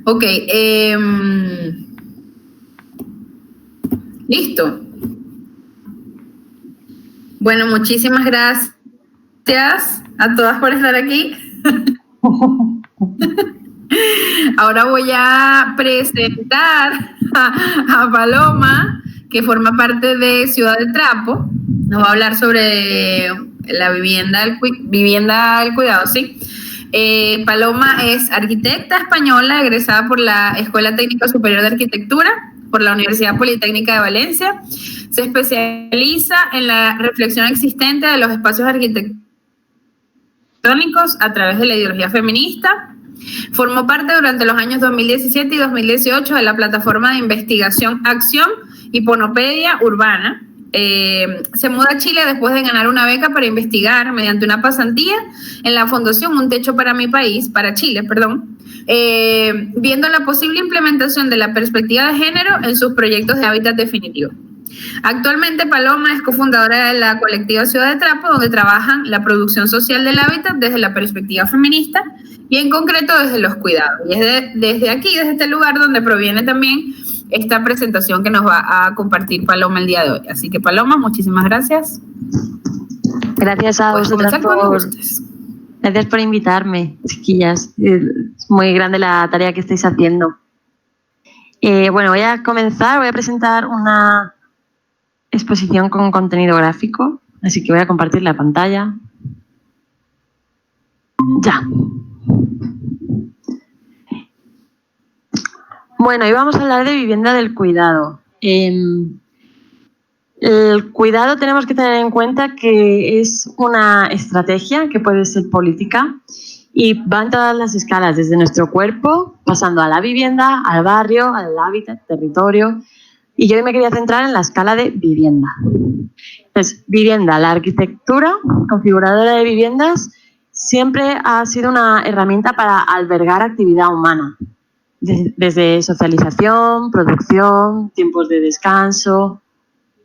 Ok, listo. Bueno, muchísimas gracias a todas por estar aquí. Ahora voy a presentar a Paloma, que forma parte de Ciudad del Trapo. Nos va a hablar sobre la vivienda del cuidado, ¿sí? Paloma es arquitecta española, egresada por la Escuela Técnica Superior de Arquitectura, por la Universidad Politécnica de Valencia. Se especializa en la reflexión existente de los espacios arquitectónicos a través de la ideología feminista. Formó parte durante los años 2017 y 2018 de la plataforma de investigación Acción Hiponopedia Urbana. Se muda a Chile después de ganar una beca para investigar mediante una pasantía en la Fundación Un Techo para mi país, para Chile, perdón, viendo la posible implementación de la perspectiva de género en sus proyectos de hábitat definitivo. Actualmente Paloma es cofundadora de la colectiva Ciudad de Trapo, donde trabajan la producción social del hábitat desde la perspectiva feminista y en concreto desde los cuidados. Y es desde aquí, desde este lugar, donde proviene también esta presentación que nos va a compartir Paloma el día de hoy. Así que Paloma, muchísimas gracias. Gracias a vosotras gracias por invitarme, chiquillas. Es muy grande la tarea que estáis haciendo. Bueno, voy a presentar una exposición con contenido gráfico, así que voy a compartir la pantalla. Ya. Bueno, hoy vamos a hablar de vivienda del cuidado. El cuidado tenemos que tener en cuenta que es una estrategia que puede ser política y va en todas las escalas, desde nuestro cuerpo, pasando a la vivienda, al barrio, al hábitat, territorio. Y yo hoy me quería centrar en la escala de vivienda. Entonces, vivienda, la arquitectura configuradora de viviendas siempre ha sido una herramienta para albergar actividad humana, desde socialización, producción, tiempos de descanso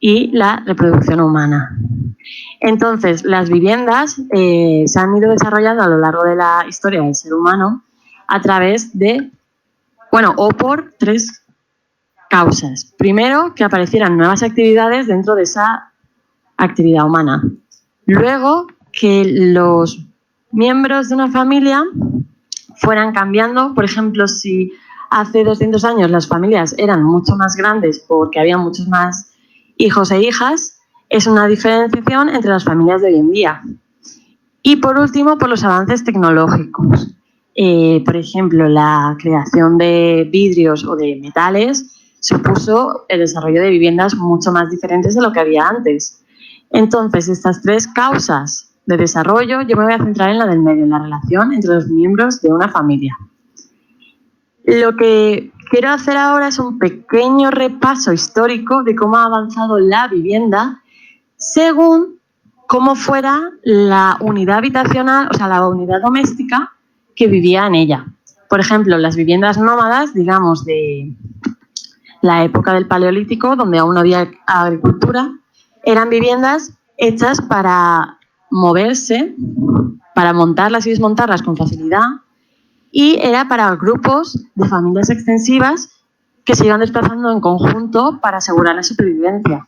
y la reproducción humana. Entonces, las viviendas se han ido desarrollando a lo largo de la historia del ser humano a través de, o por tres causas. Primero, que aparecieran nuevas actividades dentro de esa actividad humana. Luego, que los miembros de una familia fueran cambiando. Por ejemplo, si hace 200 años las familias eran mucho más grandes porque había muchos más hijos e hijas, es una diferenciación entre las familias de hoy en día. Y por último, por los avances tecnológicos. Por ejemplo, la creación de vidrios o de metales supuso el desarrollo de viviendas mucho más diferentes de lo que había antes. Entonces, estas tres causas de desarrollo, yo me voy a centrar en la del medio, en la relación entre los miembros de una familia. Lo que quiero hacer ahora es un pequeño repaso histórico de cómo ha avanzado la vivienda según cómo fuera la unidad habitacional, o sea, la unidad doméstica que vivía en ella. Por ejemplo, las viviendas nómadas, digamos, de la época del Paleolítico, donde aún no había agricultura, eran viviendas hechas para moverse, para montarlas y desmontarlas con facilidad, y era para grupos de familias extensivas que se iban desplazando en conjunto para asegurar la supervivencia.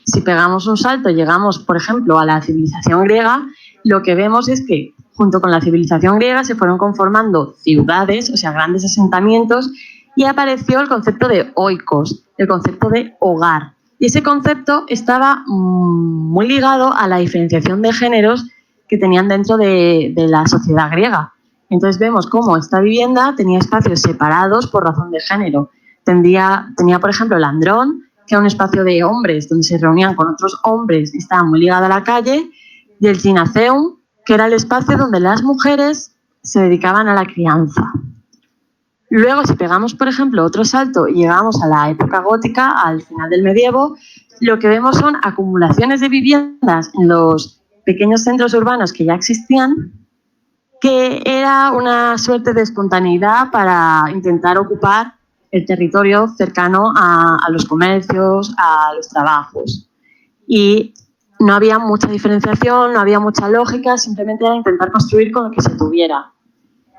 Si pegamos un salto y llegamos, por ejemplo, a la civilización griega, lo que vemos es que junto con la civilización griega se fueron conformando ciudades, o sea, grandes asentamientos, y apareció el concepto de oikos, el concepto de hogar. Y ese concepto estaba muy ligado a la diferenciación de géneros que tenían dentro de la sociedad griega. Entonces vemos cómo esta vivienda tenía espacios separados por razón de género. Tenía, por ejemplo, el andrón, que era un espacio de hombres donde se reunían con otros hombres y estaba muy ligado a la calle, y el ginaceum, que era el espacio donde las mujeres se dedicaban a la crianza. Luego, si pegamos, por ejemplo, otro salto y llegamos a la época gótica, al final del medievo, lo que vemos son acumulaciones de viviendas en los pequeños centros urbanos que ya existían, que era una suerte de espontaneidad para intentar ocupar el territorio cercano a los comercios, a los trabajos. Y no había mucha diferenciación, no había mucha lógica, simplemente era intentar construir con lo que se tuviera.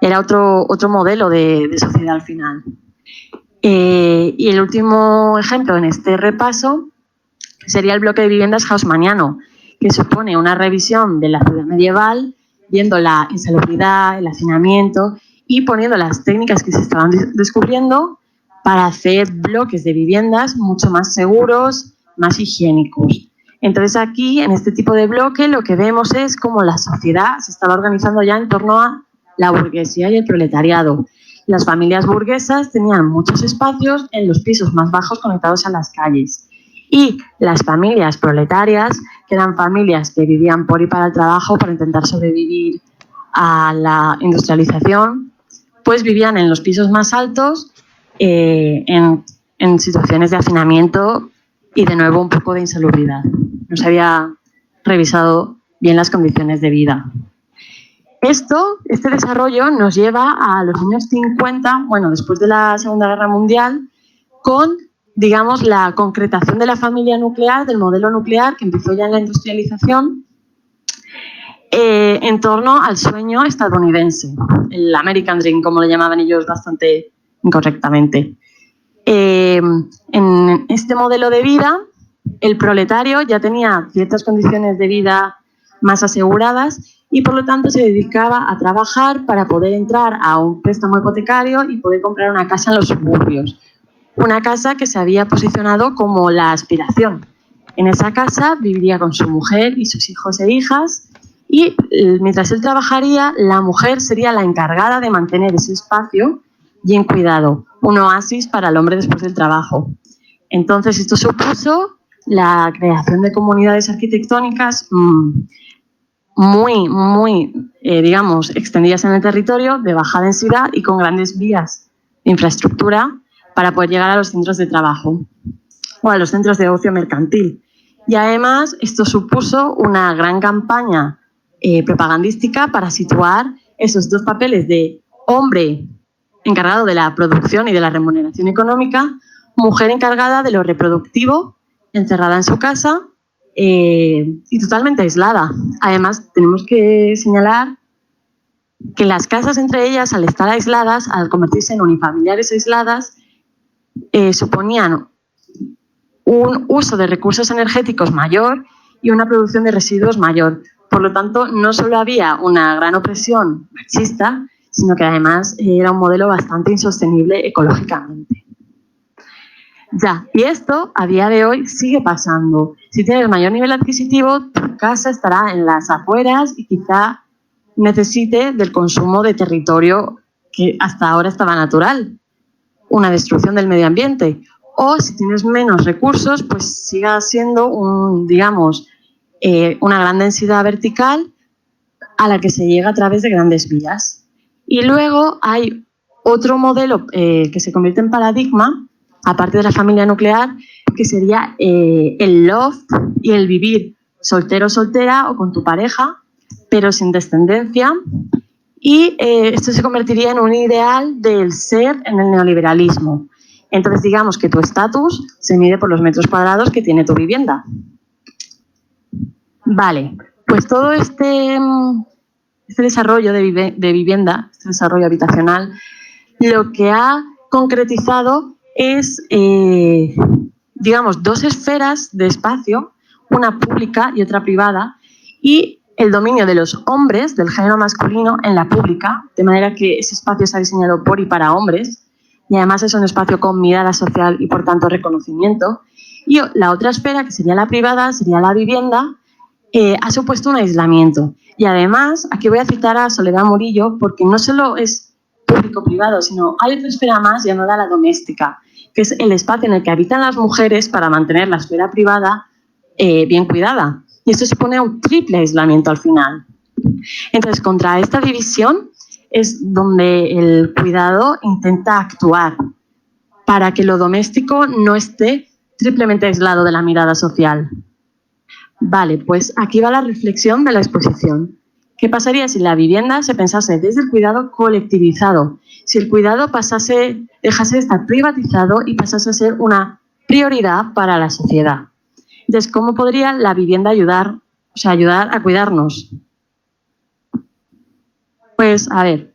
Era otro modelo de sociedad al final. Y el último ejemplo en este repaso sería el bloque de viviendas haussmanniano, que supone una revisión de la ciudad medieval, viendo la insalubridad, el hacinamiento y poniendo las técnicas que se estaban descubriendo para hacer bloques de viviendas mucho más seguros, más higiénicos. Entonces aquí, en este tipo de bloque, lo que vemos es cómo la sociedad se estaba organizando ya en torno a la burguesía y el proletariado. Las familias burguesas tenían muchos espacios en los pisos más bajos conectados a las calles. Y las familias proletarias, que eran familias que vivían por y para el trabajo, para intentar sobrevivir a la industrialización, pues vivían en los pisos más altos, en situaciones de hacinamiento y, de nuevo, un poco de insalubridad. No se había revisado bien las condiciones de vida. Este desarrollo nos lleva a los años 50, bueno, después de la Segunda Guerra Mundial, con, digamos, la concretación de la familia nuclear, del modelo nuclear, que empezó ya en la industrialización, en torno al sueño estadounidense, el American Dream, como lo llamaban ellos bastante incorrectamente. En este modelo de vida, el proletario ya tenía ciertas condiciones de vida más aseguradas y, por lo tanto, se dedicaba a trabajar para poder entrar a un préstamo hipotecario y poder comprar una casa en los suburbios. Una casa que se había posicionado como la aspiración. En esa casa viviría con su mujer y sus hijos e hijas, y mientras él trabajaría, la mujer sería la encargada de mantener ese espacio bien cuidado, un oasis para el hombre después del trabajo. Entonces, esto supuso la creación de comunidades arquitectónicas muy, digamos, extendidas en el territorio, de baja densidad y con grandes vías de infraestructura para poder llegar a los centros de trabajo o a los centros de ocio mercantil. Y además, esto supuso una gran campaña propagandística para situar esos dos papeles de hombre encargado de la producción y de la remuneración económica, mujer encargada de lo reproductivo, encerrada en su casa y totalmente aislada. Además, tenemos que señalar que las casas entre ellas, al estar aisladas, al convertirse en unifamiliares aisladas, suponían un uso de recursos energéticos mayor y una producción de residuos mayor. Por lo tanto, no solo había una gran opresión machista, sino que además era un modelo bastante insostenible ecológicamente. Y esto a día de hoy sigue pasando. Si tienes mayor nivel adquisitivo, tu casa estará en las afueras y quizá necesite del consumo de territorio que hasta ahora estaba natural, una destrucción del medio ambiente. O si tienes menos recursos, pues siga siendo una gran densidad vertical a la que se llega a través de grandes vías. Y luego hay otro modelo que se convierte en paradigma, aparte de la familia nuclear, que sería el loft y el vivir soltero o soltera o con tu pareja, pero sin descendencia. Y esto se convertiría en un ideal del ser en el neoliberalismo. Entonces, digamos que tu estatus se mide por los metros cuadrados que tiene tu vivienda. Vale, pues todo este desarrollo de vivienda, este desarrollo habitacional, lo que ha concretizado es, dos esferas de espacio, una pública y otra privada, y el dominio de los hombres, del género masculino, en la pública, de manera que ese espacio está diseñado por y para hombres, y además es un espacio con mirada social y, por tanto, reconocimiento. Y la otra esfera, que sería la privada, sería la vivienda, ha supuesto un aislamiento. Y además, aquí voy a citar a Soledad Murillo, porque no solo es público-privado, sino hay otra esfera más llamada la doméstica, que es el espacio en el que habitan las mujeres para mantener la esfera privada bien cuidada. Y esto supone un triple aislamiento al final. Entonces, contra esta división es donde el cuidado intenta actuar para que lo doméstico no esté triplemente aislado de la mirada social. Vale, pues aquí va la reflexión de la exposición. ¿Qué pasaría si la vivienda se pensase desde el cuidado colectivizado? Si el cuidado dejase de estar privatizado y pasase a ser una prioridad para la sociedad. Entonces, ¿cómo podría la vivienda ayudar a cuidarnos? Pues, a ver,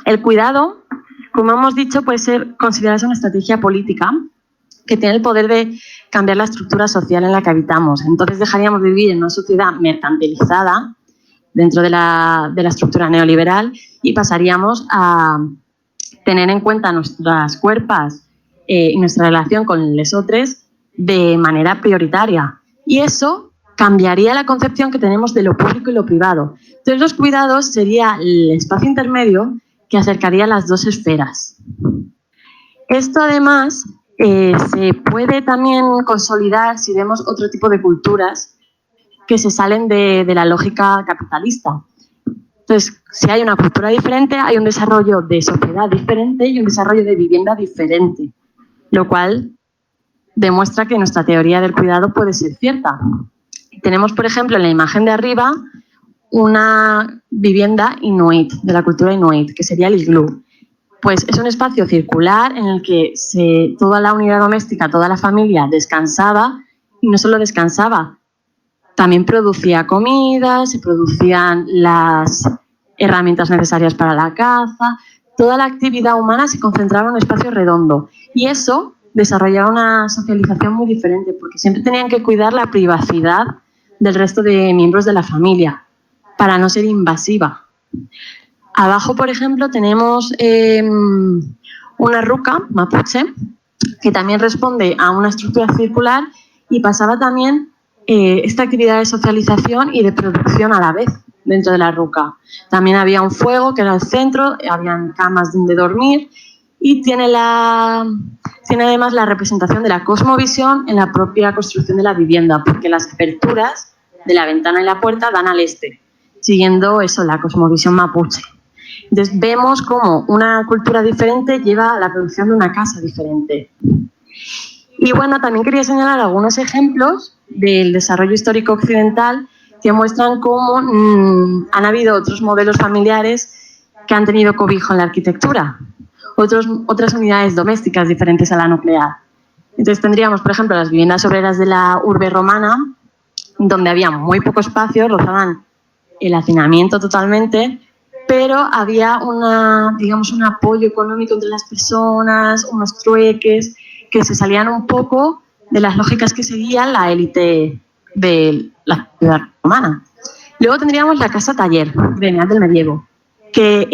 El cuidado, como hemos dicho, puede ser considerarse una estrategia política que tiene el poder de cambiar la estructura social en la que habitamos. Entonces dejaríamos de vivir en una sociedad mercantilizada dentro de la estructura neoliberal y pasaríamos a tener en cuenta nuestras cuerpos y nuestra relación con los otros de manera prioritaria. Y eso cambiaría la concepción que tenemos de lo público y lo privado. Entonces los cuidados sería el espacio intermedio que acercaría las dos esferas. Esto además se puede también consolidar si vemos otro tipo de culturas que se salen de la lógica capitalista. Entonces, si hay una cultura diferente, hay un desarrollo de sociedad diferente y un desarrollo de vivienda diferente, lo cual demuestra que nuestra teoría del cuidado puede ser cierta. Tenemos, por ejemplo, en la imagen de arriba una vivienda inuit, de la cultura inuit, que sería el iglú. Pues es un espacio circular en el que toda la unidad doméstica, toda la familia descansaba, y no solo descansaba, también producía comida, se producían las herramientas necesarias para la caza, toda la actividad humana se concentraba en un espacio redondo. Y eso desarrollaba una socialización muy diferente, porque siempre tenían que cuidar la privacidad del resto de miembros de la familia, para no ser invasiva. Abajo, por ejemplo, tenemos una ruca mapuche que también responde a una estructura circular y pasaba también esta actividad de socialización y de producción a la vez dentro de la ruca. También había un fuego que era el centro, habían camas donde dormir y tiene además la representación de la cosmovisión en la propia construcción de la vivienda, porque las aperturas de la ventana y la puerta dan al este, siguiendo eso, la cosmovisión mapuche. Entonces vemos cómo una cultura diferente lleva a la producción de una casa diferente. Y bueno, también quería señalar algunos ejemplos del desarrollo histórico occidental que muestran cómo han habido otros modelos familiares que han tenido cobijo en la arquitectura, otras unidades domésticas diferentes a la nuclear. Entonces tendríamos, por ejemplo, las viviendas obreras de la urbe romana, donde había muy poco espacio, rozaban el hacinamiento totalmente, pero había un apoyo económico entre las personas, unos trueques que se salían un poco de las lógicas que seguía la élite de la ciudad romana. Luego tendríamos la casa taller, gremial del medievo, que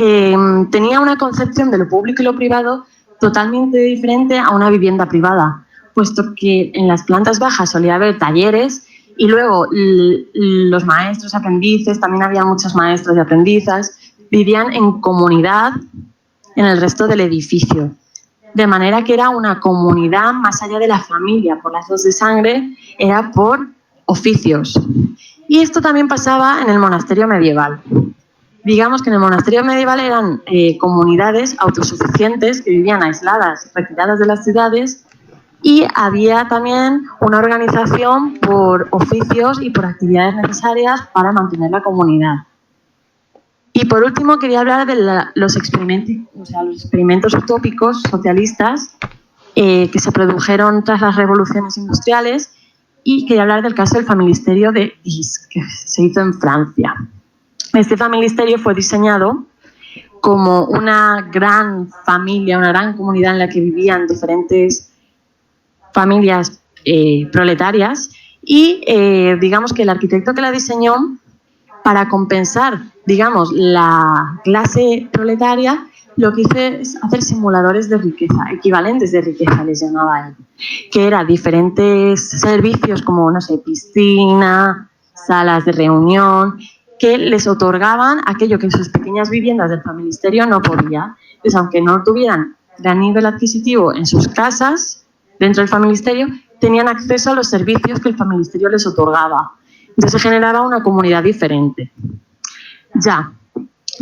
tenía una concepción de lo público y lo privado totalmente diferente a una vivienda privada, puesto que en las plantas bajas solía haber talleres y luego los maestros, aprendices, también había muchos maestros y aprendizas, vivían en comunidad en el resto del edificio. De manera que era una comunidad más allá de la familia, por lazos de sangre, era por oficios. Y esto también pasaba en el monasterio medieval. Digamos que en el monasterio medieval eran comunidades autosuficientes que vivían aisladas, retiradas de las ciudades, y había también una organización por oficios y por actividades necesarias para mantener la comunidad. Y por último quería hablar de los experimentos utópicos socialistas que se produjeron tras las revoluciones industriales, y quería hablar del caso del familisterio de Guise, que se hizo en Francia. Este familisterio fue diseñado como una gran familia, una gran comunidad en la que vivían diferentes familias proletarias y digamos que el arquitecto que la diseñó, para compensar, digamos, la clase proletaria, lo que hizo es hacer simuladores de riqueza, equivalentes de riqueza les llamaba él, que eran diferentes servicios como, no sé, piscina, salas de reunión, que les otorgaban aquello que en sus pequeñas viviendas del familisterio no podía. Entonces, aunque no tuvieran gran nivel adquisitivo en sus casas, dentro del familisterio, tenían acceso a los servicios que el familisterio les otorgaba. Entonces se generaba una comunidad diferente. Ya,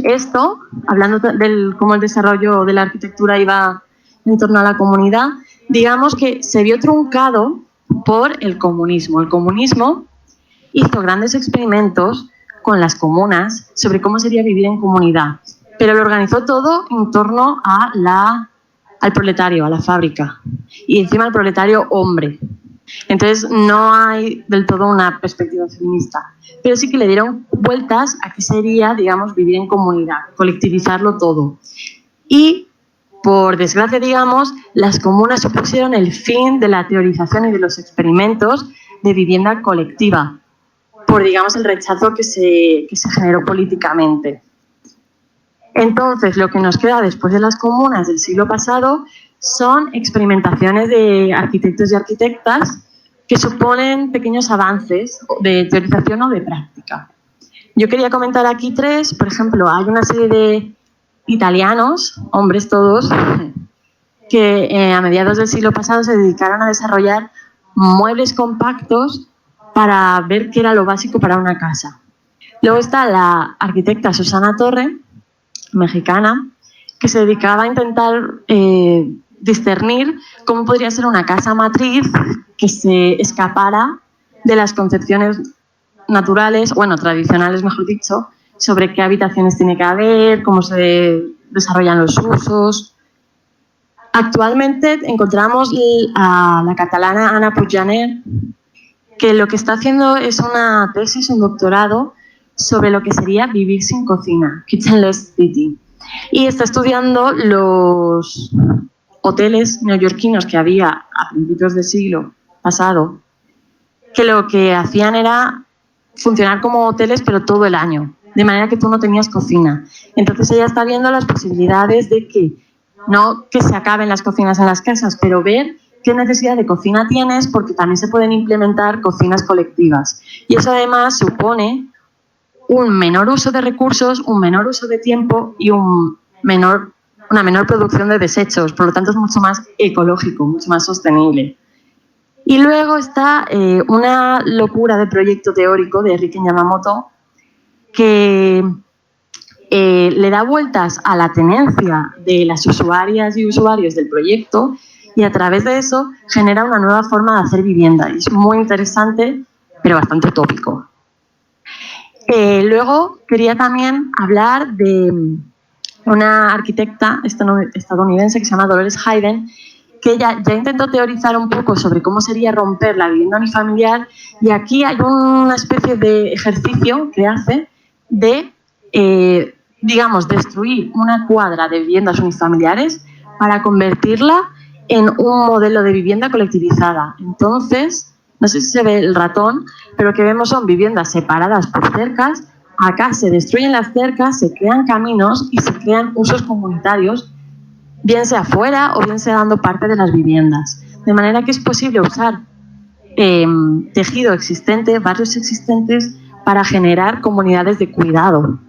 esto, hablando de cómo el desarrollo de la arquitectura iba en torno a la comunidad, digamos que se vio truncado por el comunismo. El comunismo hizo grandes experimentos con las comunas sobre cómo sería vivir en comunidad, pero lo organizó todo en torno a al proletario, a la fábrica, y encima al proletario hombre. Entonces no hay del todo una perspectiva feminista, pero sí que le dieron vueltas a qué sería, digamos, vivir en comunidad, colectivizarlo todo. Y, por desgracia, digamos, las comunas supusieron el fin de la teorización y de los experimentos de vivienda colectiva, por, digamos, el rechazo que se generó políticamente. Entonces, lo que nos queda después de las comunas del siglo pasado son experimentaciones de arquitectos y arquitectas que suponen pequeños avances de teorización o de práctica. Yo quería comentar aquí 3. Por ejemplo, hay una serie de italianos, hombres todos, que a mediados del siglo pasado se dedicaron a desarrollar muebles compactos para ver qué era lo básico para una casa. Luego está la arquitecta Susana Torre, mexicana, que se dedicaba a intentar discernir cómo podría ser una casa matriz que se escapara de las concepciones naturales, bueno, tradicionales, mejor dicho, sobre qué habitaciones tiene que haber, cómo se desarrollan los usos. Actualmente encontramos a la catalana Anna Puiggener, que lo que está haciendo es una tesis, un doctorado, sobre lo que sería vivir sin cocina, kitchenless city. Y está estudiando los hoteles neoyorquinos que había a principios del siglo pasado, que lo que hacían era funcionar como hoteles, pero todo el año, de manera que tú no tenías cocina. Entonces ella está viendo las posibilidades de que, no que se acaben las cocinas en las casas, pero ver qué necesidad de cocina tienes, porque también se pueden implementar cocinas colectivas. Y eso además supone un menor uso de recursos, un menor uso de tiempo y una menor producción de desechos. Por lo tanto, es mucho más ecológico, mucho más sostenible. Y luego está una locura de proyecto teórico de Riken Yamamoto que le da vueltas a la tenencia de las usuarias y usuarios del proyecto y a través de eso genera una nueva forma de hacer vivienda. Y es muy interesante, pero bastante utópico. Luego quería también hablar de una arquitecta estadounidense que se llama Dolores Hayden, que ella ya intentó teorizar un poco sobre cómo sería romper la vivienda unifamiliar, y aquí hay una especie de ejercicio que hace de, digamos, destruir una cuadra de viviendas unifamiliares para convertirla en un modelo de vivienda colectivizada. Entonces, no sé si se ve el ratón, pero lo que vemos son viviendas separadas por cercas. Acá se destruyen las cercas, se crean caminos y se crean usos comunitarios, bien sea fuera o bien sea dando parte de las viviendas. De manera que es posible usar tejido existente, barrios existentes, para generar comunidades de cuidado.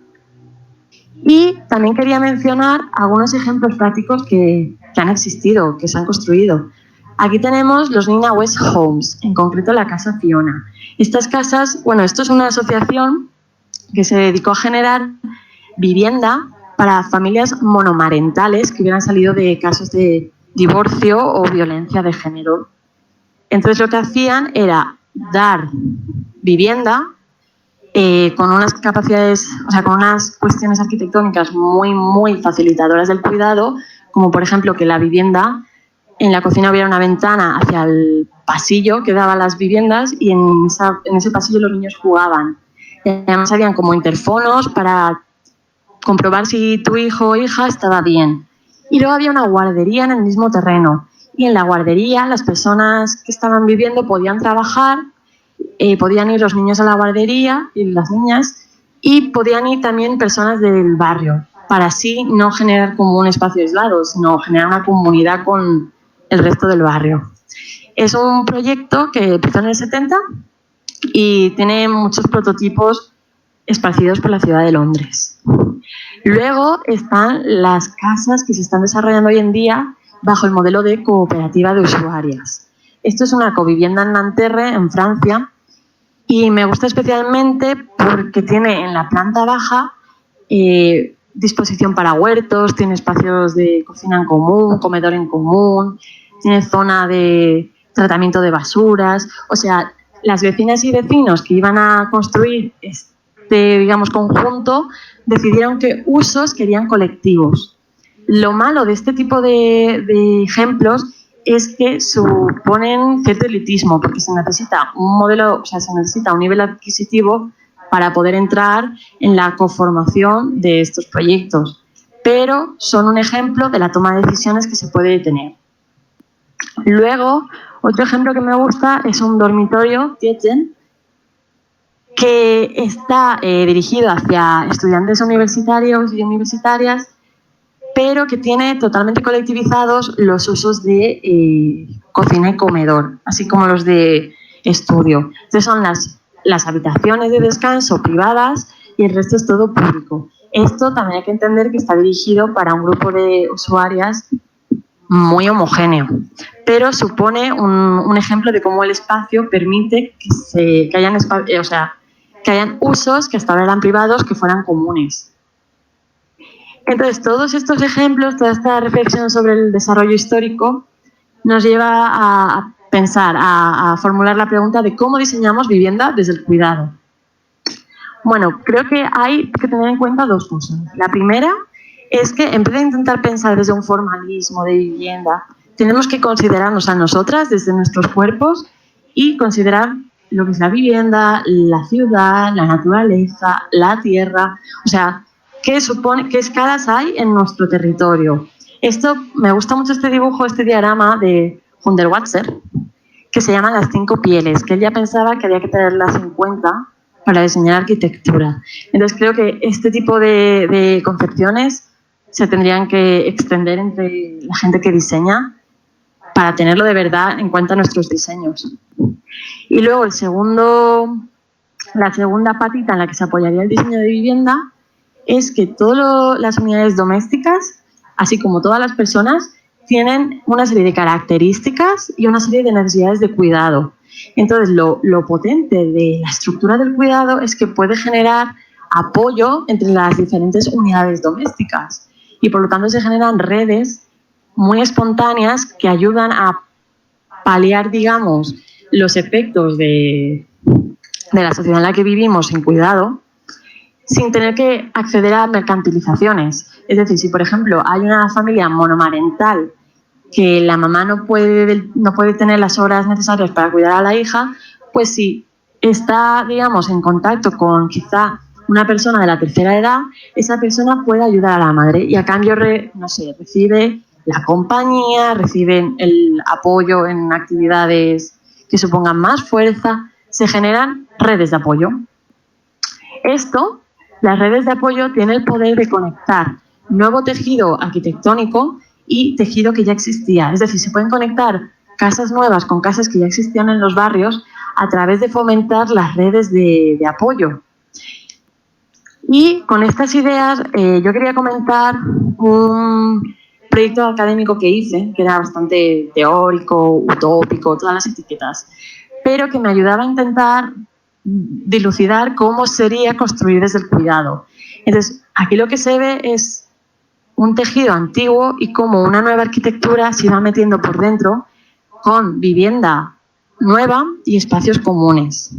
Y también quería mencionar algunos ejemplos prácticos que han existido, que se han construido. Aquí tenemos los Nina West Homes, en concreto la Casa Fiona. Estas casas, bueno, esto es una asociación que se dedicó a generar vivienda para familias monomarentales que hubieran salido de casos de divorcio o violencia de género. Entonces lo que hacían era dar vivienda con unas capacidades, o sea, con unas cuestiones arquitectónicas muy, muy facilitadoras del cuidado, como por ejemplo que la vivienda, en la cocina hubiera una ventana hacia el pasillo que daba las viviendas y en ese pasillo los niños jugaban. Y además habían como interfonos para comprobar si tu hijo o hija estaba bien. Y luego había una guardería en el mismo terreno. Y en la guardería las personas que estaban viviendo podían trabajar, podían ir los niños a la guardería y las niñas, y podían ir también personas del barrio, para así no generar como un espacio aislado, sino generar una comunidad con el resto del barrio. Es un proyecto que empezó en el 70 y tiene muchos prototipos esparcidos por la ciudad de Londres. Luego están las casas que se están desarrollando hoy en día bajo el modelo de cooperativa de usuarias. Esto es una covivienda en Nanterre, en Francia, y me gusta especialmente porque tiene en la planta baja disposición para huertos, tiene espacios de cocina en común, comedor en común, tiene zona de tratamiento de basuras. O sea, las vecinas y vecinos que iban a construir este, digamos, conjunto decidieron qué usos querían colectivos. Lo malo de este tipo de ejemplos es que suponen cierto elitismo, porque se necesita un modelo, o sea, se necesita un nivel adquisitivo para poder entrar en la conformación de estos proyectos. pero son un ejemplo de la toma de decisiones que se puede tener. Luego, otro ejemplo que me gusta es un dormitorio, Tietgen, que está dirigido hacia estudiantes universitarios y universitarias, pero que tiene totalmente colectivizados los usos de cocina y comedor, así como los de estudio. Entonces son las habitaciones de descanso privadas y el resto es todo público. Esto también hay que entender que está dirigido para un grupo de usuarias muy homogéneo, pero supone un ejemplo de cómo el espacio permite que hayan usos que hasta ahora eran privados que fueran comunes. Entonces, todos estos ejemplos, toda esta reflexión sobre el desarrollo histórico nos lleva a pensar, a formular la pregunta de cómo diseñamos vivienda desde el cuidado. Bueno, creo que hay que tener en cuenta dos cosas. La primera es que en vez de intentar pensar desde un formalismo de vivienda, tenemos que considerarnos a nosotras desde nuestros cuerpos y considerar lo que es la vivienda, la ciudad, la naturaleza, la tierra, o sea, qué escalas hay en nuestro territorio. Esto, me gusta mucho este dibujo, este diagrama de Hundertwasser, que se llama las 5 pieles, que él ya pensaba que había que tenerlas en cuenta para diseñar arquitectura. Entonces creo que este tipo de concepciones se tendrían que extender entre la gente que diseña para tenerlo de verdad en cuenta nuestros diseños. Y luego la segunda patita en la que se apoyaría el diseño de vivienda es que todas las unidades domésticas, así como todas las personas, tienen una serie de características y una serie de necesidades de cuidado. Entonces, lo potente de la estructura del cuidado es que puede generar apoyo entre las diferentes unidades domésticas y, por lo tanto, se generan redes muy espontáneas que ayudan a paliar, digamos, los efectos de la sociedad en la que vivimos sin cuidado, sin tener que acceder a mercantilizaciones. Es decir, si por ejemplo hay una familia monomarental que la mamá no puede tener las horas necesarias para cuidar a la hija, pues si está, digamos, en contacto con quizá una persona de la tercera edad, esa persona puede ayudar a la madre y a cambio, recibe la compañía, recibe el apoyo en actividades que supongan más fuerza, se generan redes de apoyo. Las redes de apoyo tienen el poder de conectar nuevo tejido arquitectónico y tejido que ya existía. Es decir, se pueden conectar casas nuevas con casas que ya existían en los barrios a través de fomentar las redes de apoyo. Y con estas ideas yo quería comentar un proyecto académico que hice, que era bastante teórico, utópico, todas las etiquetas, pero que me ayudaba a intentar dilucidar cómo sería construir desde el cuidado. Entonces, aquí lo que se ve es un tejido antiguo y cómo una nueva arquitectura se va metiendo por dentro con vivienda nueva y espacios comunes.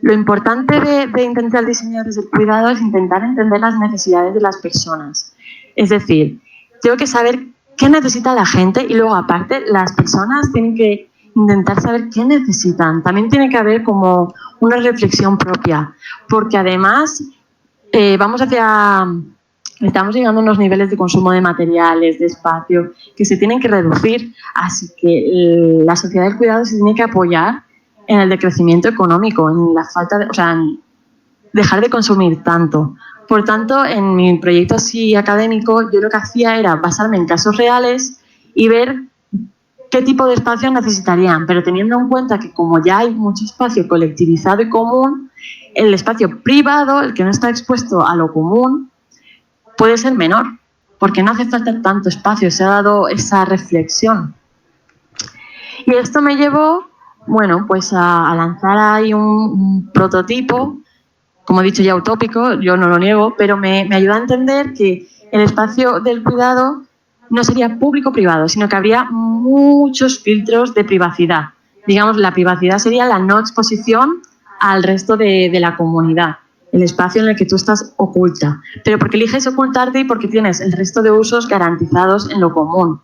Lo importante de intentar diseñar desde el cuidado es intentar entender las necesidades de las personas. Es decir, tengo que saber qué necesita la gente y luego, aparte, las personas tienen que intentar saber qué necesitan. También tiene que haber como una reflexión propia, porque además estamos llegando a unos niveles de consumo de materiales, de espacio, que se tienen que reducir, así que la sociedad del cuidado se tiene que apoyar en el decrecimiento económico, en la en dejar de consumir tanto. Por tanto, en mi proyecto así académico, yo lo que hacía era basarme en casos reales y ver qué tipo de espacios necesitarían, pero teniendo en cuenta que como ya hay mucho espacio colectivizado y común, el espacio privado, el que no está expuesto a lo común, puede ser menor, porque no hace falta tanto espacio, se ha dado esa reflexión. Y esto me llevó, bueno, pues a lanzar ahí un prototipo, como he dicho ya utópico, yo no lo niego, pero me ayuda a entender que el espacio del cuidado no sería público-privado, sino que habría muchos filtros de privacidad. Digamos, la privacidad sería la no exposición al resto de la comunidad, el espacio en el que tú estás oculta, pero porque eliges ocultarte y porque tienes el resto de usos garantizados en lo común.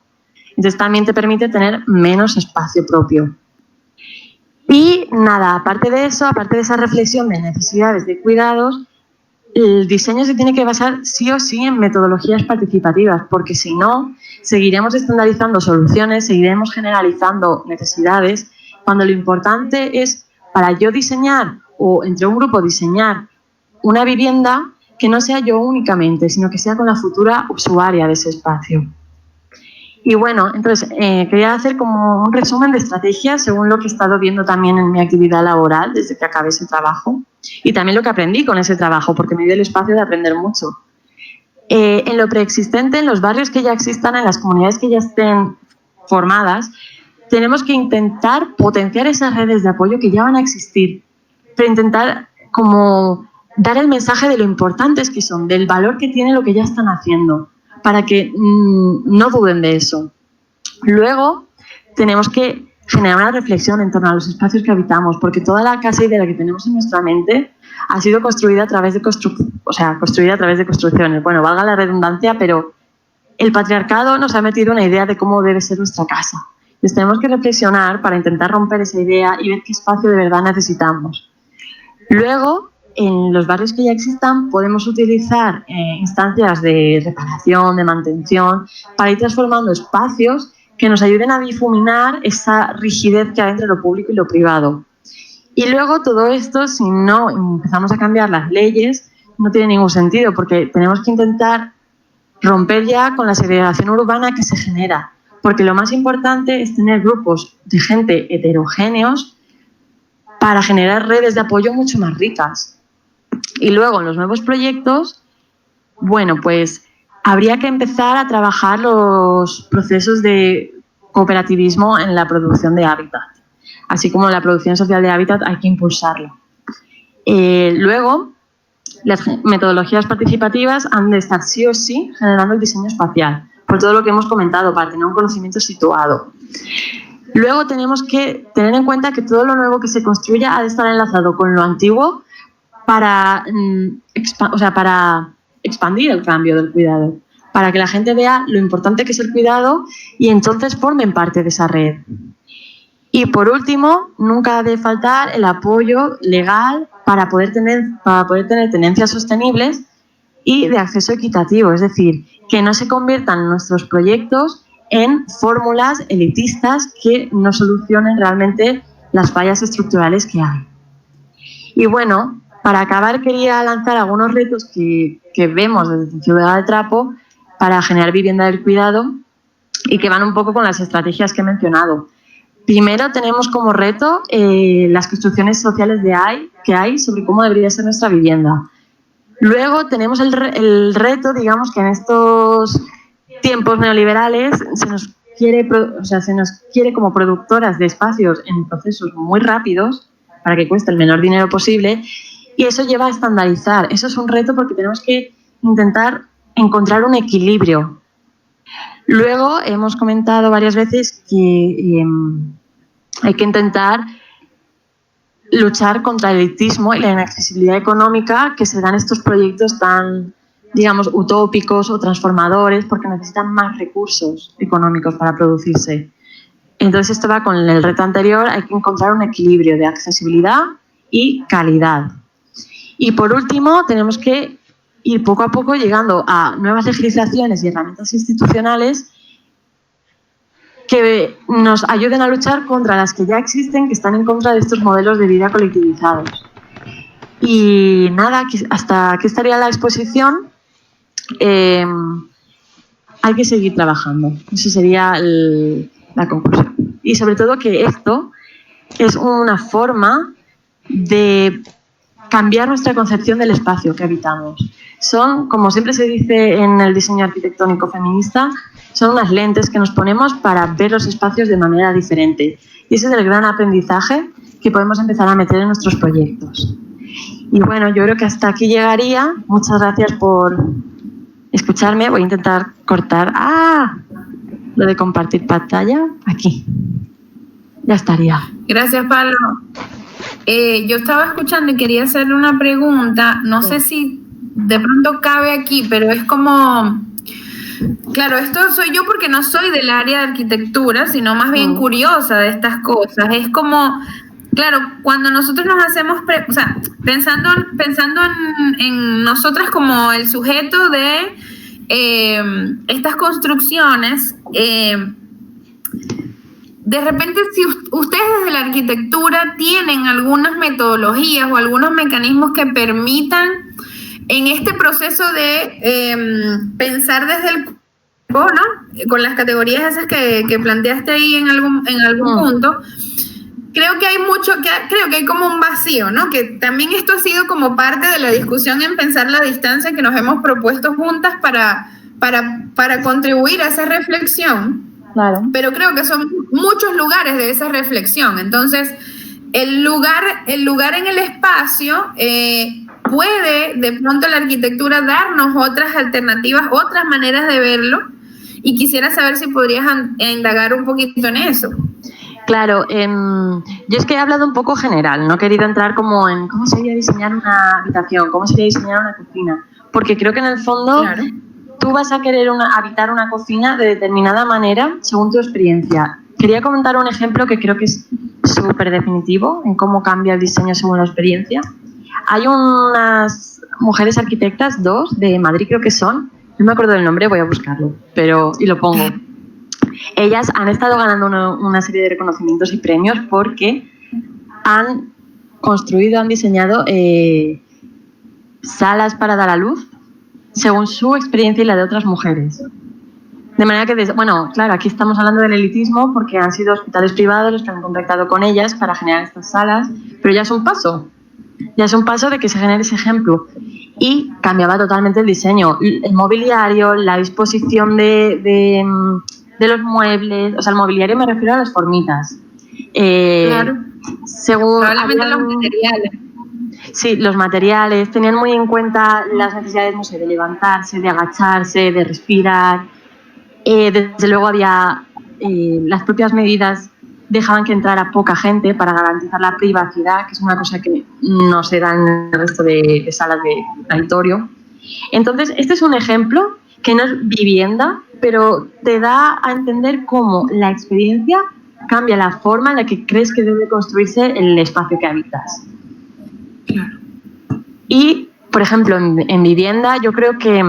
Entonces también te permite tener menos espacio propio. Y nada, aparte de eso, aparte de esa reflexión de necesidades de cuidados, el diseño se tiene que basar sí o sí en metodologías participativas, porque si no, seguiremos estandarizando soluciones, seguiremos generalizando necesidades, cuando lo importante es, para yo diseñar o entre un grupo diseñar una vivienda, que no sea yo únicamente, sino que sea con la futura usuaria de ese espacio. Y bueno, entonces quería hacer como un resumen de estrategias según lo que he estado viendo también en mi actividad laboral desde que acabé ese trabajo y también lo que aprendí con ese trabajo, porque me dio el espacio de aprender mucho. En lo preexistente, en los barrios que ya existan, en las comunidades que ya estén formadas, tenemos que intentar potenciar esas redes de apoyo que ya van a existir, pero intentar como dar el mensaje de lo importantes que son, del valor que tiene lo que ya están haciendo, para que no duden de eso. Luego, tenemos que generar una reflexión en torno a los espacios que habitamos, porque toda la casa idea que tenemos en nuestra mente ha sido construida a través de construcciones. Bueno, valga la redundancia, pero el patriarcado nos ha metido una idea de cómo debe ser nuestra casa. Entonces, tenemos que reflexionar para intentar romper esa idea y ver qué espacio de verdad necesitamos. Luego, en los barrios que ya existan, podemos utilizar instancias de reparación, de mantención, para ir transformando espacios que nos ayuden a difuminar esa rigidez que hay entre lo público y lo privado. Y luego todo esto, si no empezamos a cambiar las leyes, no tiene ningún sentido, porque tenemos que intentar romper ya con la segregación urbana que se genera, porque lo más importante es tener grupos de gente heterogéneos para generar redes de apoyo mucho más ricas. Y luego en los nuevos proyectos, bueno, pues habría que empezar a trabajar los procesos de cooperativismo en la producción de hábitat. Así como la producción social de hábitat hay que impulsarlo. Luego, las metodologías participativas han de estar sí o sí generando el diseño espacial, por todo lo que hemos comentado, para tener un conocimiento situado. Luego tenemos que tener en cuenta que todo lo nuevo que se construya ha de estar enlazado con lo antiguo para expandir el cambio del cuidado, para que la gente vea lo importante que es el cuidado y entonces formen parte de esa red. Y por último, nunca ha de faltar el apoyo legal para poder tener tenencias sostenibles y de acceso equitativo, es decir, que no se conviertan nuestros proyectos en fórmulas elitistas que no solucionen realmente las fallas estructurales que hay. Y bueno, para acabar quería lanzar algunos retos que vemos desde Ciudad de Trapo para generar vivienda del cuidado y que van un poco con las estrategias que he mencionado. Primero tenemos como reto las construcciones sociales que hay sobre cómo debería ser nuestra vivienda. Luego tenemos el reto, digamos, que en estos tiempos neoliberales se nos quiere como productoras de espacios en procesos muy rápidos para que cueste el menor dinero posible, y eso lleva a estandarizar. Eso es un reto porque tenemos que intentar encontrar un equilibrio. Luego hemos comentado varias veces que hay que intentar luchar contra el elitismo y la inaccesibilidad económica que se dan estos proyectos tan, digamos, utópicos o transformadores, porque necesitan más recursos económicos para producirse. Entonces esto va con el reto anterior, hay que encontrar un equilibrio de accesibilidad y calidad. Y por último, tenemos que ir poco a poco llegando a nuevas legislaciones y herramientas institucionales que nos ayuden a luchar contra las que ya existen, que están en contra de estos modelos de vida colectivizados. Y nada, hasta aquí estaría la exposición. Hay que seguir trabajando. Esa sería la conclusión. Y sobre todo que esto es una forma de cambiar nuestra concepción del espacio que habitamos. Son, como siempre se dice en el diseño arquitectónico feminista, son unas lentes que nos ponemos para ver los espacios de manera diferente. Y ese es el gran aprendizaje que podemos empezar a meter en nuestros proyectos. Y bueno, yo creo que hasta aquí llegaría. Muchas gracias por escucharme. Voy a intentar cortar lo de compartir pantalla. Aquí. Ya estaría. Gracias, Pablo. Yo estaba escuchando y quería hacerle una pregunta. No sé si de pronto cabe aquí, pero es como... Claro, esto soy yo porque no soy del área de arquitectura, sino más bien curiosa de estas cosas. Es como Claro, cuando nosotros nos hacemos, o sea, pensando en nosotras como el sujeto de estas construcciones, de repente si ustedes desde la arquitectura tienen algunas metodologías o algunos mecanismos que permitan en este proceso de pensar desde el cuerpo, ¿no? Con las categorías esas que planteaste ahí en algún punto, creo que hay como un vacío, ¿no? Que también esto ha sido como parte de la discusión en pensar la distancia que nos hemos propuesto juntas para contribuir a esa reflexión. Claro. Pero creo que son muchos lugares de esa reflexión. Entonces, el lugar en el espacio puede de pronto la arquitectura darnos otras alternativas, otras maneras de verlo. Y quisiera saber si podrías indagar un poquito en eso. Claro, yo es que he hablado un poco general, no he querido entrar como en cómo sería diseñar una habitación, cómo sería diseñar una cocina, porque creo que en el fondo tú vas a querer habitar una cocina de determinada manera según tu experiencia. Quería comentar un ejemplo que creo que es súper definitivo en cómo cambia el diseño según la experiencia. Hay unas mujeres arquitectas, 2, de Madrid creo que son, no me acuerdo del nombre, voy a buscarlo, y lo pongo. Ellas han estado ganando una serie de reconocimientos y premios porque han construido, han diseñado salas para dar a luz según su experiencia y la de otras mujeres. De manera que, bueno, claro, aquí estamos hablando del elitismo porque han sido hospitales privados los que han contactado con ellas para generar estas salas, pero ya es un paso. Ya es un paso de que se genere ese ejemplo. Y cambiaba totalmente el diseño, el mobiliario, la disposición de los muebles, o sea, el mobiliario me refiero a las formitas. Claro. Según probablemente los materiales. Sí, los materiales, tenían muy en cuenta las necesidades, no sé, de levantarse, de agacharse, de respirar. Desde luego había las propias medidas dejaban que entrara poca gente para garantizar la privacidad, que es una cosa que no se da en el resto de salas de auditorio. Entonces, este es un ejemplo que no es vivienda, pero te da a entender cómo la experiencia cambia la forma en la que crees que debe construirse el espacio que habitas. Claro. Y, por ejemplo, en vivienda, yo creo que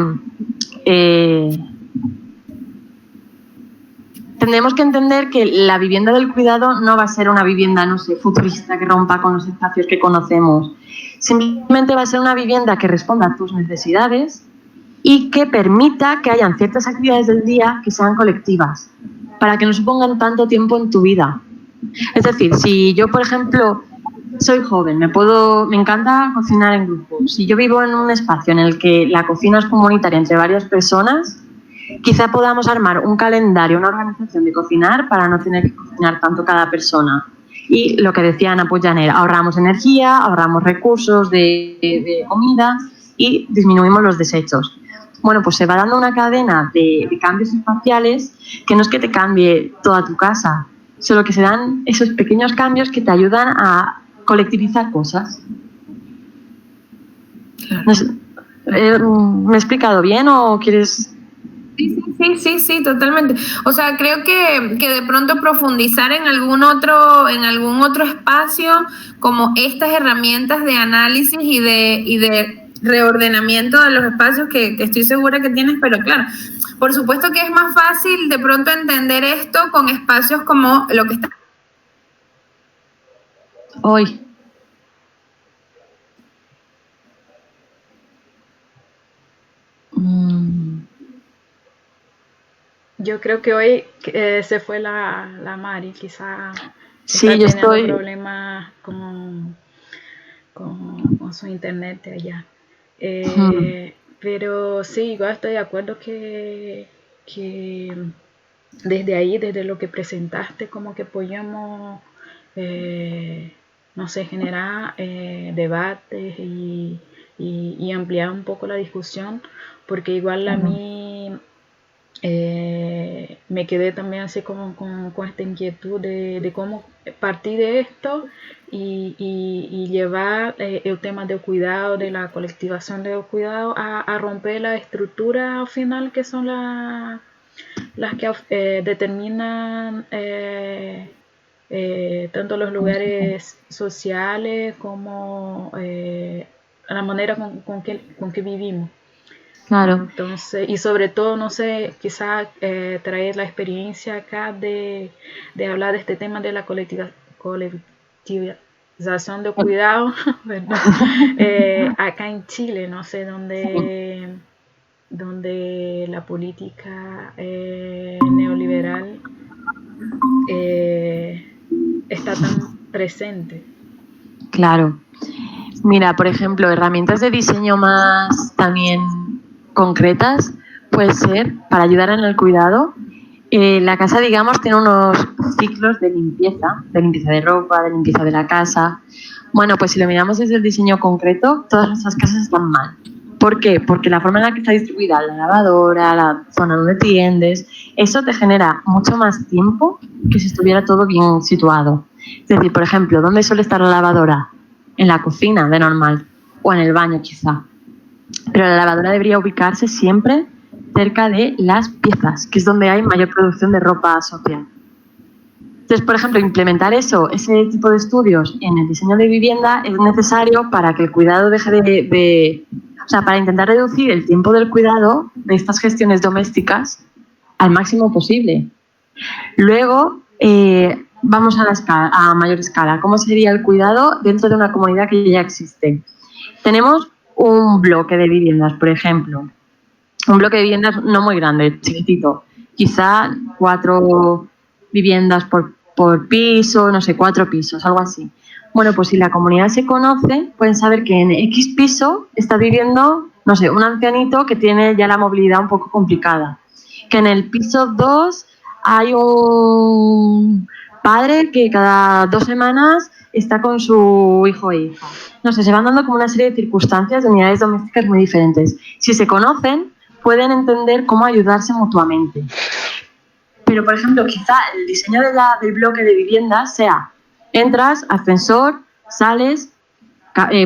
tendremos que entender que la vivienda del cuidado no va a ser una vivienda, no sé, futurista que rompa con los espacios que conocemos. Simplemente va a ser una vivienda que responda a tus necesidades y que permita que hayan ciertas actividades del día que sean colectivas, para que no supongan tanto tiempo en tu vida. Es decir, si yo, por ejemplo, soy joven, me encanta cocinar en grupo. Si yo vivo en un espacio en el que la cocina es comunitaria entre varias personas, quizá podamos armar un calendario, una organización de cocinar para no tener que cocinar tanto cada persona. Y lo que decía Ana Pujaner, ahorramos energía, ahorramos recursos de comida y disminuimos los desechos. Bueno, pues se va dando una cadena de cambios espaciales que no es que te cambie toda tu casa, solo que se dan esos pequeños cambios que te ayudan a colectivizar cosas. ¿Me he explicado bien o quieres...? Sí, totalmente. O sea, creo que de pronto profundizar en algún otro espacio, como estas herramientas de análisis y de reordenamiento de los espacios que estoy segura que tienes, pero claro, por supuesto que es más fácil de pronto entender esto con espacios como lo que está hoy. Yo creo que hoy se fue la Mari, quizá sí, está yo teniendo estoy... problemas con su internet de allá. Pero sí, igual estoy de acuerdo que desde ahí, desde lo que presentaste, como que podíamos, no sé, generar debates y ampliar un poco la discusión, porque igual a mí me quedé también así como con esta inquietud de cómo partir de esto y llevar el tema del cuidado, de la colectivación del cuidado a romper la estructura final que son las que determinan tanto los lugares sociales como la manera con que vivimos. Claro. Entonces, y sobre todo, no sé, quizás traer la experiencia acá de hablar de este tema de la colectivización del cuidado, ¿verdad? Acá en Chile, no sé, donde la política neoliberal está tan presente. Claro. Mira, por ejemplo, herramientas de diseño más también concretas puede ser para ayudar en el cuidado. La casa, digamos, tiene unos ciclos de limpieza de ropa, de limpieza de la casa. Bueno, pues si lo miramos desde el diseño concreto, todas nuestras casas están mal. ¿Por qué? Porque la forma en la que está distribuida la lavadora, la zona donde tiendes, eso te genera mucho más tiempo que si estuviera todo bien situado. Es decir, por ejemplo, ¿dónde suele estar la lavadora? En la cocina, de normal, o en el baño quizá. Pero la lavadora debería ubicarse siempre cerca de las piezas, que es donde hay mayor producción de ropa social. Entonces, por ejemplo, implementar ese tipo de estudios en el diseño de vivienda es necesario para que el cuidado deje o sea, para intentar reducir el tiempo del cuidado de estas gestiones domésticas al máximo posible. Luego, vamos a mayor escala. ¿Cómo sería el cuidado dentro de una comunidad que ya existe? Tenemos un bloque de viviendas, por ejemplo. Un bloque de viviendas no muy grande, chiquitito. Quizá 4 viviendas por piso, no sé, 4 pisos, algo así. Bueno, pues si la comunidad se conoce, pueden saber que en X piso está viviendo, no sé, un ancianito que tiene ya la movilidad un poco complicada. Que en el piso 2 hay un padre que cada 2 semanas está con su hijo e hija. No sé, se van dando como una serie de circunstancias de unidades domésticas muy diferentes. Si se conocen, pueden entender cómo ayudarse mutuamente. Pero, por ejemplo, quizá el diseño del bloque de viviendas sea: entras, ascensor, sales,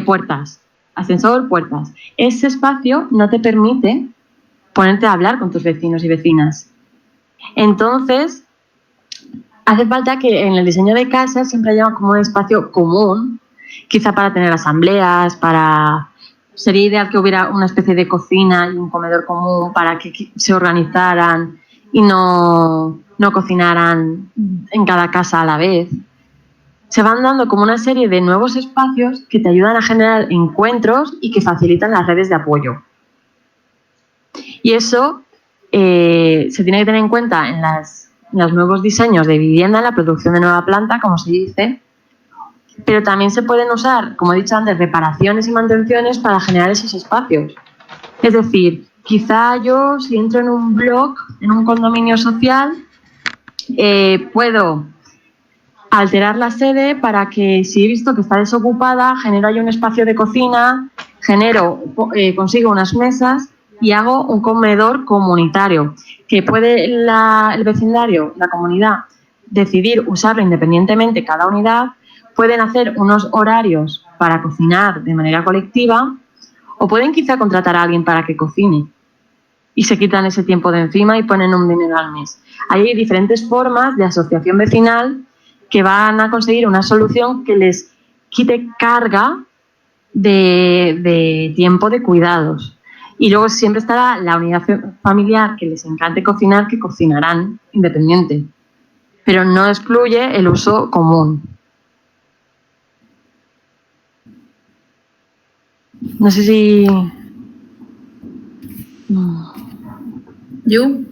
puertas. Ascensor, puertas. Ese espacio no te permite ponerte a hablar con tus vecinos y vecinas. Entonces, hace falta que en el diseño de casas siempre haya como un espacio común, quizá para tener asambleas, sería ideal que hubiera una especie de cocina y un comedor común para que se organizaran y no cocinaran en cada casa a la vez. Se van dando como una serie de nuevos espacios que te ayudan a generar encuentros y que facilitan las redes de apoyo. Y eso se tiene que tener en cuenta en los nuevos diseños de vivienda, en la producción de nueva planta, como se dice, pero también se pueden usar, como he dicho antes, reparaciones y mantenciones para generar esos espacios. Es decir, quizá yo, si entro en un blog, en un condominio social, puedo alterar la sede para que, si he visto que está desocupada, genero ahí un espacio de cocina, consigo unas mesas y hago un comedor comunitario, que puede el vecindario, la comunidad, decidir usarlo independientemente cada unidad. Pueden hacer unos horarios para cocinar de manera colectiva o pueden quizá contratar a alguien para que cocine y se quitan ese tiempo de encima y ponen un dinero al mes. Hay diferentes formas de asociación vecinal que van a conseguir una solución que les quite carga de tiempo de cuidados. Y luego siempre estará la unidad familiar que les encante cocinar, que cocinarán independiente. Pero no excluye el uso común. No sé si... ¿You?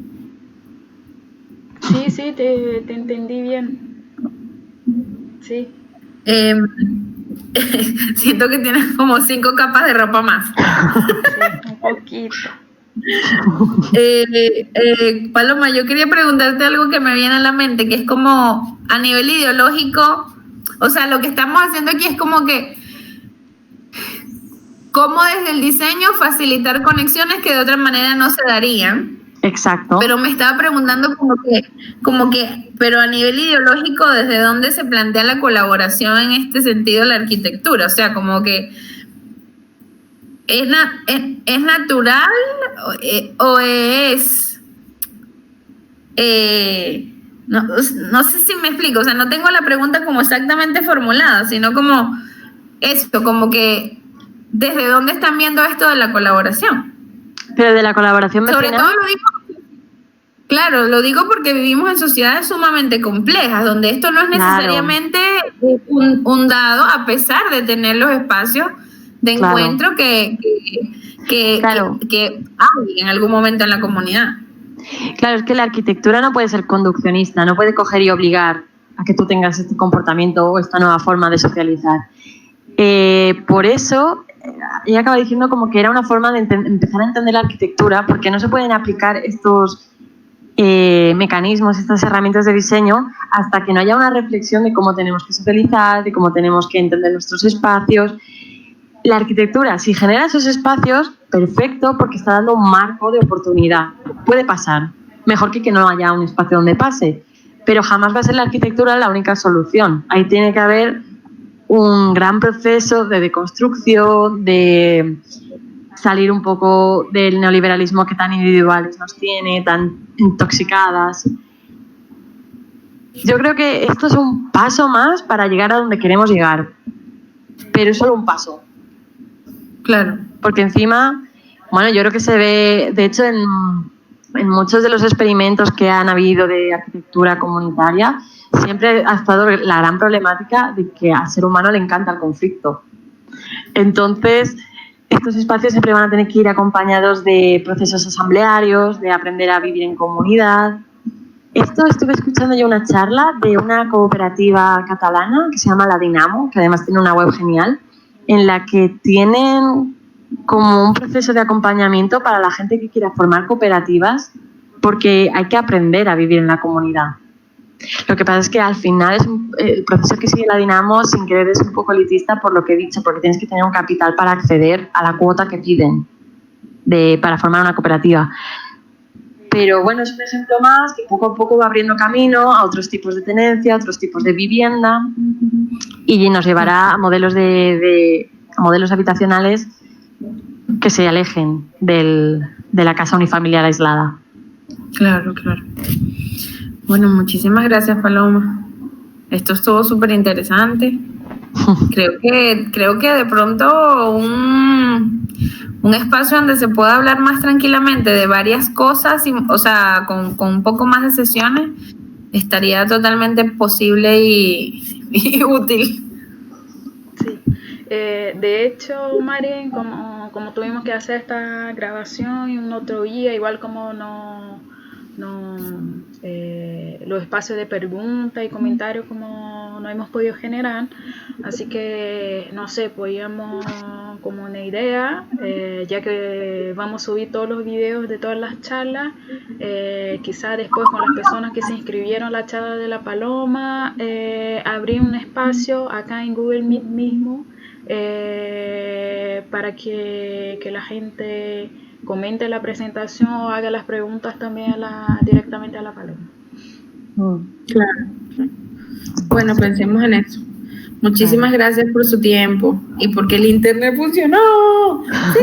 Sí, te entendí bien. Sí. Siento que tienes como 5 capas de ropa más. Sí, un poquito. Paloma, yo quería preguntarte algo que me viene a la mente, que es como a nivel ideológico, o sea, lo que estamos haciendo aquí es como que cómo desde el diseño facilitar conexiones que de otra manera no se darían. Exacto. Pero me estaba preguntando como que, pero a nivel ideológico, ¿desde dónde se plantea la colaboración en este sentido de la arquitectura? O sea, como que ¿es natural o es no sé si me explico, o sea, no tengo la pregunta como exactamente formulada, sino como esto, como que ¿desde dónde están viendo esto de la colaboración? Pero de la colaboración vecina... Sobre todo lo digo porque vivimos en sociedades sumamente complejas, donde esto no es necesariamente un dado, a pesar de tener los espacios de encuentro que hay en algún momento en la comunidad. Claro, es que la arquitectura no puede ser conduccionista, no puede coger y obligar a que tú tengas este comportamiento o esta nueva forma de socializar. Por eso, ella acaba diciendo como que era una forma de empezar a entender la arquitectura, porque no se pueden aplicar estos mecanismos, estas herramientas de diseño, hasta que no haya una reflexión de cómo tenemos que socializar, de cómo tenemos que entender nuestros espacios. La arquitectura, si genera esos espacios, perfecto, porque está dando un marco de oportunidad. Puede pasar, mejor que no haya un espacio donde pase, pero jamás va a ser la arquitectura la única solución. Ahí tiene que haber un gran proceso de deconstrucción, de salir un poco del neoliberalismo que tan individuales nos tiene, tan intoxicadas. Yo creo que esto es un paso más para llegar a donde queremos llegar, pero es solo un paso. Claro. Porque encima, bueno, yo creo que se ve, de hecho, en muchos de los experimentos que han habido de arquitectura comunitaria, siempre ha estado la gran problemática de que al ser humano le encanta el conflicto. Entonces, estos espacios siempre van a tener que ir acompañados de procesos asamblearios, de aprender a vivir en comunidad. Estuve escuchando yo una charla de una cooperativa catalana que se llama La Dinamo, que además tiene una web genial, en la que tienen como un proceso de acompañamiento para la gente que quiera formar cooperativas, porque hay que aprender a vivir en la comunidad. Lo que pasa es que al final el proceso que sigue La Dinamo, sin querer, es un poco elitista por lo que he dicho, porque tienes que tener un capital para acceder a la cuota que piden para formar una cooperativa. Pero bueno, es un ejemplo más que poco a poco va abriendo camino a otros tipos de tenencia, a otros tipos de vivienda, y nos llevará a modelos a modelos habitacionales que se alejen de la casa unifamiliar aislada. Claro. Bueno, muchísimas gracias, Paloma. Esto estuvo súper interesante. Creo que de pronto un espacio donde se pueda hablar más tranquilamente de varias cosas, o sea, con un poco más de sesiones, estaría totalmente posible y útil. Sí. De hecho, Mari, como tuvimos que hacer esta grabación y un otro día, igual como los espacios de preguntas y comentarios como no hemos podido generar, así que no sé, podíamos como una idea, ya que vamos a subir todos los videos de todas las charlas, quizás después con las personas que se inscribieron a la charla de la Paloma, abrir un espacio acá en Google Meet mismo, para que la gente comente la presentación o haga las preguntas también directamente a la Paloma. Claro. Bueno, pensemos en eso. Muchísimas gracias por su tiempo y porque el internet funcionó. ¡Sí!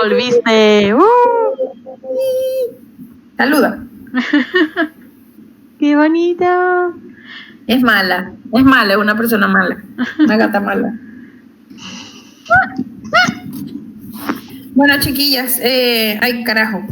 ¡Volviste! Saluda. ¡Qué bonita! Es mala, es una persona mala, una gata mala. Bueno, chiquillas, ay carajo.